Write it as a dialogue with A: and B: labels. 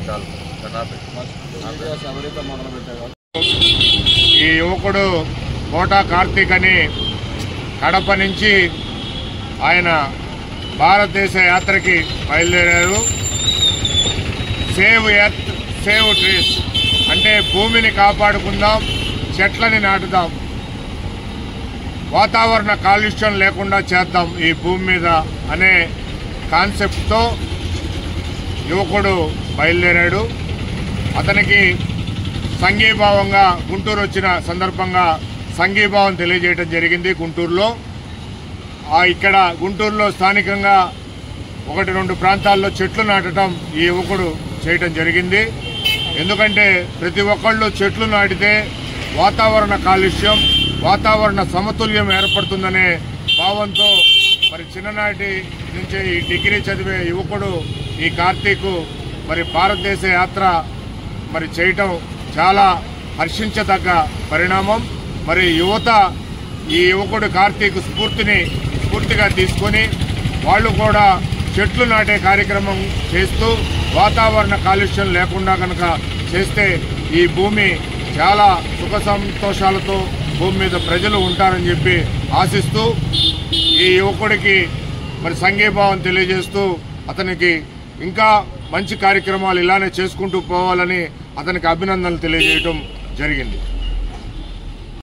A: చాలు.
B: ఈ యువకుడు కోటా కార్తీక్ అని కడప నుంచి ఆయన భారతదేశ యాత్రకి బయలుదేరారు. సేవ్ ఎర్త్ సేవ్ ట్రీస్ అంటే భూమిని కాపాడుకుందాం, చెట్లని నాటుదాం, వాతావరణ కాలుష్యం లేకుండా చేద్దాం ఈ భూమి మీద అనే కాన్సెప్ట్తో యువకుడు బయలుదేరాడు. అతనికి సంఘీభావంగా గుంటూరు వచ్చిన సందర్భంగా సంఘీభావం తెలియజేయడం జరిగింది. గుంటూరులో ఇక్కడ గుంటూరులో స్థానికంగా 1-2 ప్రాంతాల్లో చెట్లు నాటడం ఈ యువకుడు చేయటం జరిగింది. ఎందుకంటే ప్రతి ఒక్కళ్ళు చెట్లు నాటితే వాతావరణ కాలుష్యం, వాతావరణ సమతుల్యం ఏర్పడుతుందనే భావంతో మరి చిన్ననాటి నుంచే ఈ డిగ్రీ చదివే యువకుడు ఈ కార్తీక్ మరి భారతదేశ యాత్ర మరి చేయటం చాలా హర్షించదగ్గ పరిణామం. మరి యువత ఈ యువకుడు కార్తీక్ స్ఫూర్తిగా తీసుకొని వాళ్ళు కూడా చెట్లు నాటే కార్యక్రమం చేస్తూ వాతావరణ కాలుష్యం లేకుండా కనుక చేస్తే ఈ భూమి చాలా సుఖ సంతోషాలతో భూమి మీద ప్రజలు ఉంటారని చెప్పి ఆశిస్తూ ఈ యువకుడికి మరి సంఘీభావం తెలియజేస్తూ అతనికి ఇంకా మంచి కార్యక్రమాలు ఇలానే చేసుకుంటూ పోవాలని అతనికి అభినందనలు తెలియజేయడం జరిగింది.